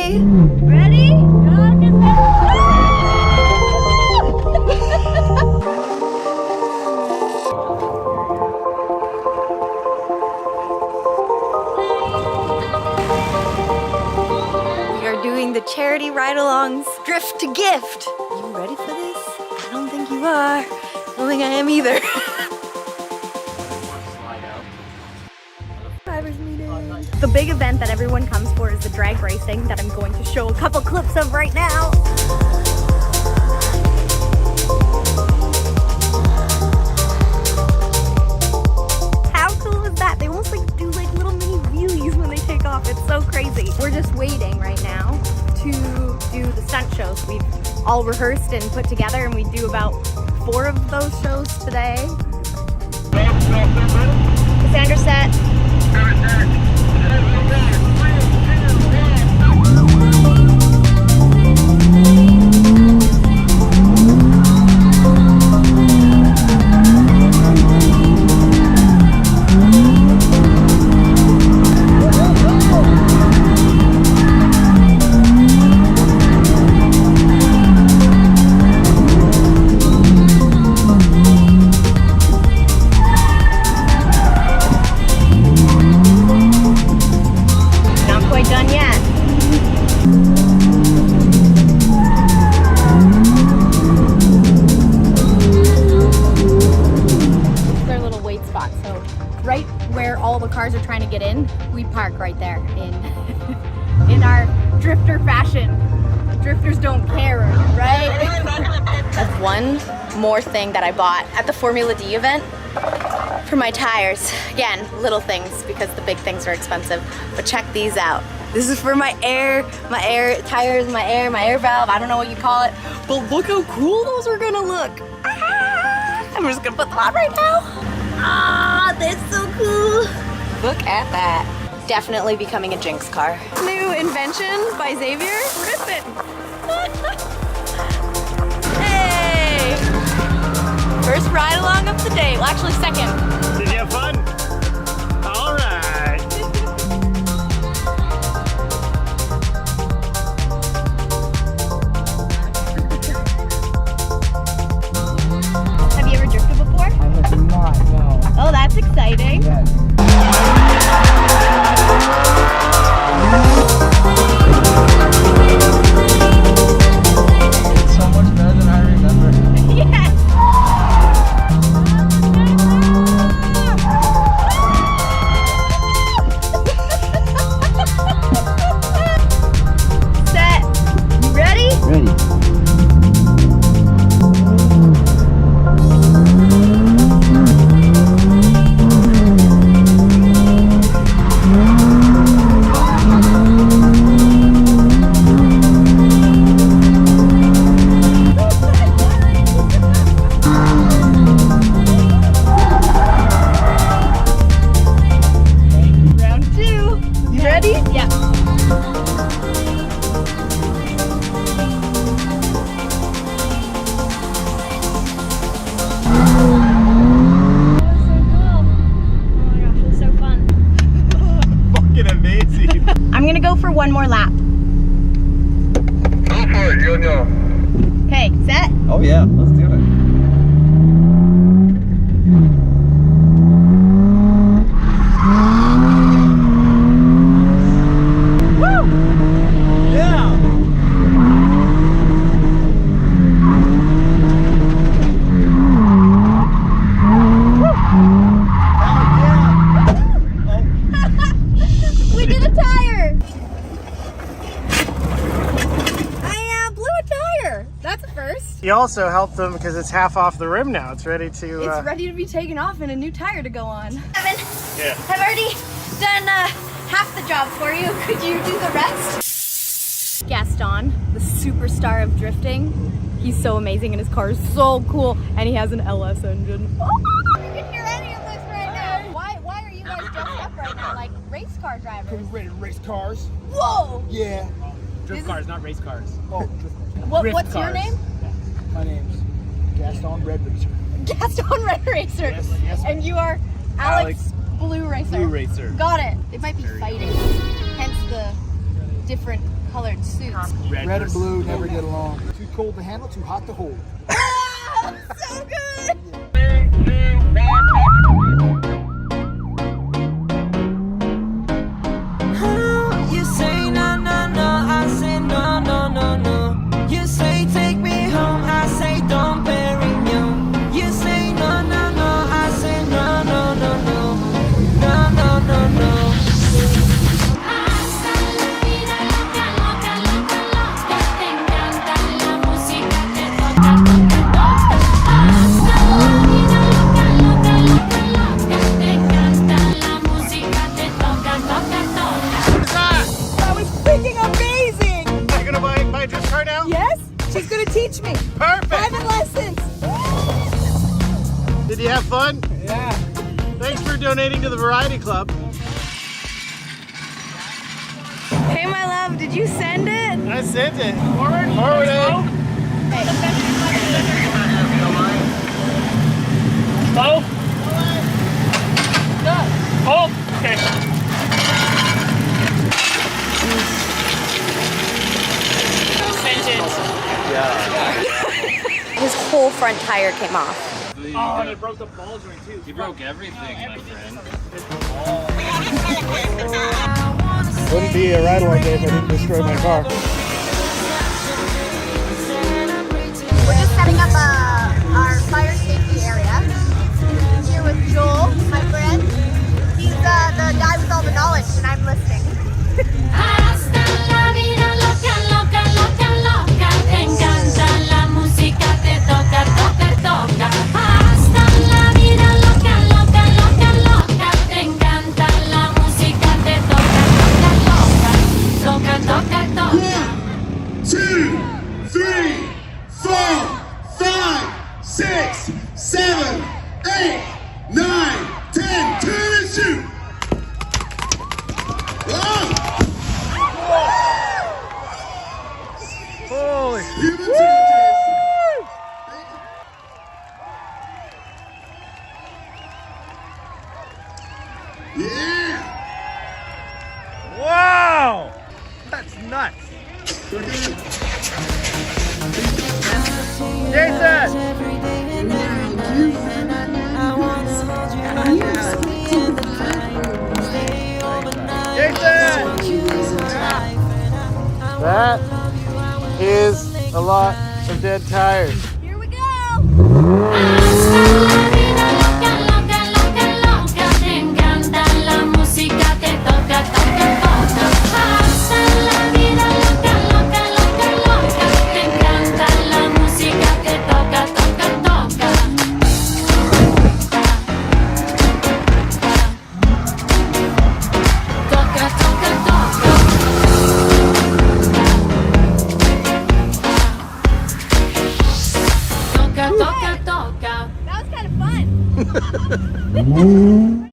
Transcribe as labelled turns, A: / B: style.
A: ready? Ready? We are doing the charity ride-alongs drift to gift. Are you ready for this? I don't think you are. I don't think I am either. Drivers meeting. The big event that everyone comes for is the drag racing that I'm going to show a couple clips of right now. How cool is that? They almost like do like little mini wheelies when they take off. It's so crazy. We're just waiting right now to do the stunt shows. We've all rehearsed and put together, and we do about 4 of those shows today. Cassandra set. Cars are trying to get in, we park right there in our drifter fashion. Drifters don't care, right? That's one more thing that I bought at the Formula D event for my tires. Again, little things because the big things are expensive, but check these out. This is for my air tires, my air valve, I don't know what you call it, but look how cool those are gonna look. Ah, I'm just gonna put them on right now. Ah, they're so cool. Look at that. Definitely becoming a Jinx car. New invention by Xavier. Rip it. Hey! First ride along of the day. Well, actually second.
B: Did you have fun? All right.
A: Have you ever drifted before?
C: I have not, no.
A: Oh, that's exciting.
C: Yes. It's so much better than I remember.
A: Yes. Set. You ready?
C: Ready. One more lap.
D: Go for it, Junior.
A: Okay, set?
C: Oh yeah, let's do it.
A: Woo!
C: Yeah!
A: We did a tire! That's a first.
B: You also helped them because it's half off the rim now. It's ready to...
A: It's ready to be taken off and a new tire to go on. Evan,
B: Yeah.
A: I've already done half the job for you. Could you do the rest? Gaston, the superstar of drifting. He's so amazing and his car is so cool. And he has an LS engine. Oh, you can hear any of this right now. Why are you guys dressed up right now like race car drivers?
E: We're ready to race cars.
A: Whoa!
E: Yeah.
B: Drift cars, not race cars.
E: Oh, drift cars.
A: What's your
B: cars.
A: name?
E: My name's Gaston Red Racer.
A: Gaston Red Racer.
B: Yes,
A: and you are Alex Blue Racer.
B: Blue Racer.
A: Got it. They might be fighting. Hence the different colored suits.
E: Red and blue never get along. Too cold to handle, too hot to hold.
A: So good!
D: You say no, no, no, I say no, no, no, no. You say take me home, I say don't bury me. You say no, no, no, I say no, no, no, no. No, no, no, no.
F: Hasta la vida loca, loca, loca, loca. Te encanta la música, te toca, toca, toca. Hasta la vida loca, loca, loca, loca. Te encanta la música, te toca, toca, toca.
C: That was freaking amazing!
B: Are you gonna buy a drift car now?
C: Yes? She's gonna teach me.
B: Perfect!
C: Private lessons.
B: Did you have fun?
E: Yeah.
B: Thanks for donating to the Variety Club.
A: Hey, my love, did you send it?
B: I sent it. Forward. Forward.
G: Slow? Oh, okay.
A: His whole front tire came off.
G: Oh, and it broke the ball joint too.
H: You broke everything, my friend.
E: Wouldn't be a ride-along day if I didn't destroy my car.
A: We're just setting up our fire safety area. Here with Joel, my friend. He's the guy with all the knowledge, and I'm listening.
F: Hasta la vida loca, loca, loca, loca. Te encanta la música, te toca, toca, toca. Hasta la vida loca, loca, loca, loca. Te encanta la música, te toca, toca, toca. Toca, toca, toca.
I: 2, 3, 4, 5, 6, 7, 8, 9, 10. Turn and shoot. Whoa.
B: Holy.
I: Human changes. Yeah.
B: Wow! That's nuts. Jason! Jason! That is a lot of dead tires.
A: Here we go!
F: Hasta la vida loca, loca, loca, loca. Te encanta la música, te toca, toca, toca. Hasta la vida loca, loca, loca, loca. Te encanta la música, te toca, toca, toca. Toca, toca, toca. Toca, toca, toca.
A: That was kind of fun.